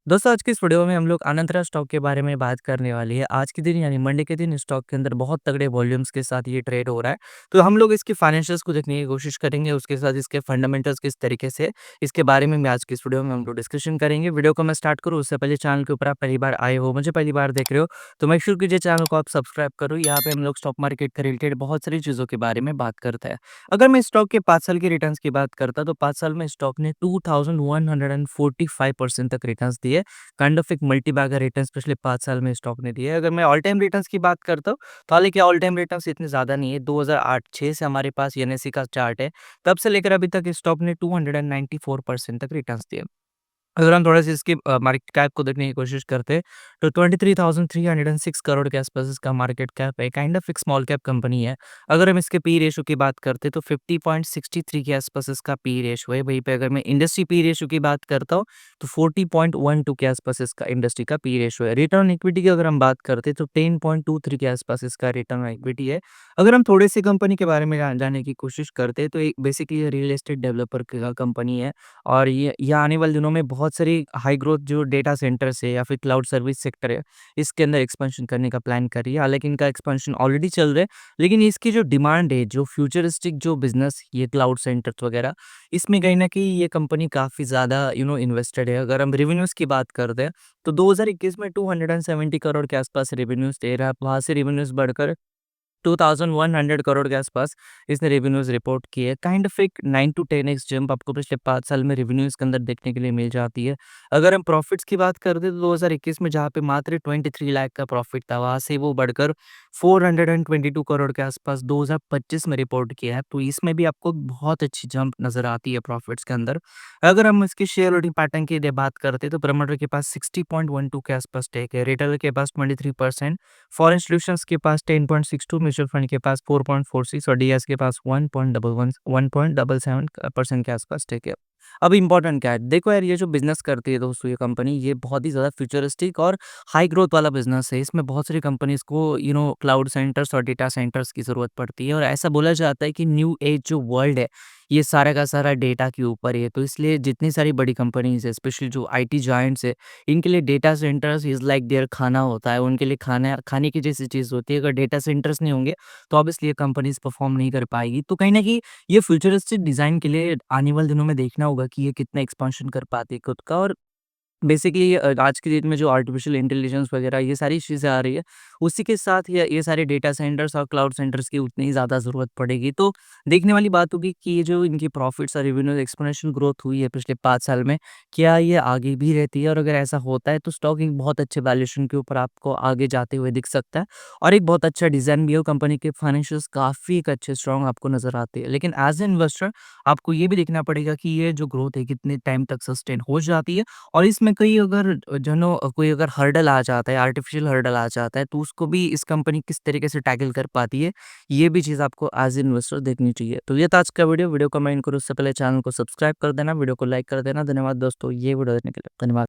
दोस्तों आज की इस वीडियो में हम लोग अनंतरा स्टॉक के बारे में बात करने वाले हैं। आज के दिन यानी मंडे के दिन स्टॉक के अंदर बहुत तगड़े वॉल्यूम्स के साथ ये ट्रेड हो रहा है। तो हम लोग इसके फाइनेंशियल्स को देखने की कोशिश करेंगे, उसके साथ इसके फंडामेंटल्स किस तरीके से इसके बारे में आज की इस वीडियो में हम लोग डिस्कशन करेंगे। वीडियो को मैं स्टार्ट करूँ उससे पहले चैनल के ऊपर आप पहली बार आए हो, मुझे पहली बार देख रहे हो तो मेक श्योर कीजिए चैनल को आप सब्सक्राइब करो। यहाँ पे हम लोग स्टॉक मार्केट के रिलेटेड बहुत सारी चीज़ों के बारे में बात करते हैं। अगर मैं स्टॉक के 5 साल के रिटर्न्स की बात करता तो 5 साल में स्टॉक ने 2145% तक रिटर्न्स दिए। काइंड ऑफ एक मल्टी बैगर रिटर्न्स पिछले 5 साल में स्टॉक ने दिए है। अगर मैं ऑल टाइम रिटर्न्स की बात करता हूँ, तो हालाँकि ऑल टाइम रिटर्न्स इतने ज़्यादा नहीं है। 2008-6 से हमारे पास एनएसई का चार्ट है, तब से लेकर अभी तक स्टॉक ने 294% तक रिटर्न्स दिए। अगर हम थोड़ा-सा इसकी मार्केट कैप को देखने की कोशिश करते हैं, तो 23,306 करोड़ के आसपास इसका मार्केट कैप है। काइंड ऑफ एक स्मॉल कैप कंपनी है। अगर हम इसके पी रेशियो की बात करते हैं, तो 50.63 के आसपास इसका पी रेशियो है। वहीं पे अगर मैं इंडस्ट्री पी रेशियो की बात करता हूँ, तो 40.12 के आसपास इसका इंडस्ट्री का पी रेशियो है। रिटर्न ऑन इक्विटी की अगर हम बात करते हैं, तो 10.23 के आसपास इसका रिटर्न ऑन इक्विटी है। अगर हम थोड़े-से कंपनी के बारे में जानने की कोशिश करते हैं, तो एक बेसिकली ये रियल एस्टेट डेवलपर का कंपनी है। और ये आने वाले दिनों में बहुत सारी हाई ग्रोथ जो डेटा सेंटर्स है या फिर क्लाउड सर्विस सेक्टर है, इसके अंदर एक्सपेंशन करने का प्लान कर रही है। हालाँकि इनका एक्सपेंशन ऑलरेडी चल रहा है, लेकिन इसकी जो डिमांड है, जो फ्यूचरिस्टिक जो बिज़नेस ये क्लाउड सेंटर्स वगैरह, इसमें कहीं न कहीं ये कंपनी काफ़ी ज़्यादा इन्वेस्टेड है। अगर हम रेवेन्यूज़ की बात करते हैं, तो 2021 में 270 करोड़ के आसपास रेवेन्यूज़ दे रहा है। वहाँ से रेवेन्यूज़ बढ़कर 2100 करोड़ के आसपास इसने रेवेन्यूज़ रिपोर्ट किए। काइंड ऑफ एक 9 टू 10 एक्स जंप आपको पिछले 5 साल में रेवेन्यूज़ के अंदर देखने के लिए मिल जाती है। अगर हम प्रॉफिट्स की बात करते हैं तो 2021 में जहाँ पे मात्र 23 लाख का प्रॉफिट था, वहाँ से वो बढ़कर 422 करोड़ के आसपास 2025 में रिपोर्ट किया है। तो इसमें भी आपको बहुत अच्छी जंप नज़र आती है प्रॉफिट्स के अंदर। अगर हम इसकी शेयर होल्डिंग पैटर्न की बात करते हैं तो प्रमोटर के पास 60.12 के आसपास स्टेक है, रिटेलर के पास 23%, फॉरेन सॉल्यूशंस के पास 10.62, म्यूचुअल फंड के पास 4.46 और डीएस के पास 1.77% के आसपास स्टेक है। अब इम्पोर्टेंट क्या है? देखो यार, ये जो बिज़नेस करती है दोस्तों ये कंपनी, ये बहुत ही ज़्यादा फ्यूचरिस्टिक और हाई ग्रोथ वाला बिज़नेस है। इसमें बहुत सारी कंपनीज़ को क्लाउड सेंटर्स और डेटा सेंटर्स की ज़रूरत पड़ती है और ऐसा बोला जाता है कि न्यू एज जो वर्ल्ड है, ये सारा का सारा डेटा के ऊपर ही है। तो इसलिए जितनी सारी बड़ी कंपनीज़ है, स्पेशली जो आईटी जायंट्स है, इनके लिए data centres is like their खाना होता है। उनके लिए खाना खाने की जैसी चीज़ होती है। अगर डेटा सेंटर्स नहीं होंगे, तो ऑब्वियसली ये कंपनीज़ परफ़ॉर्म नहीं कर पाएगी। तो कहीं न कहीं ये फ्यूचरिस्टिक डिज़ाइन के लिए आने वाले दिनों में देखना होगा कि ये कितना एक्सपेंशन कर पाती है खुद का। और बेसिकली आज की डेट में जो आर्टिफिशियल इंटेलिजेंस वगैरह ये सारी चीज़ें आ रही है, उसी के साथ ये सारे डेटा सेंटर्स और क्लाउड सेंटर्स की उतनी ही ज़्यादा ज़रूरत पड़ेगी। तो देखने वाली बात होगी कि ये जो इनकी प्रॉफिट्स और रेवेन्यू एक्सपोनेंशियल ग्रोथ हुई है पिछले 5 साल में, क्या ये आगे भी रहती है? और अगर ऐसा होता है तो स्टॉक एक बहुत अच्छे वैल्यूएशन के ऊपर आपको आगे जाते हुए दिख सकता है और एक बहुत अच्छा डिज़ाइन भी है। कंपनी के फाइनेंशियल्स काफ़ी एक अच्छे स्ट्रॉन्ग आपको नज़र आते हैं। लेकिन एज़ एन इन्वेस्टर आपको ये भी देखना पड़ेगा कि ये जो ग्रोथ है कितने टाइम तक सस्टेन हो जाती है और इसमें कहीं अगर कोई अगर हर्डल आ जाता है, आर्टिफ़िशियल हर्डल आ जाता है, तो उसको भी इस कंपनी किस तरीके से टैकल कर पाती है, ये भी चीज़ आपको एज़ इन्वेस्टर देखनी चाहिए। तो ये था आज का वीडियो को मैं एंड करूँ उससे पहले चैनल को सब्सक्राइब कर देना, वीडियो को लाइक कर देना। धन्यवाद दोस्तों, ये वीडियो देखने के लिए। धन्यवाद।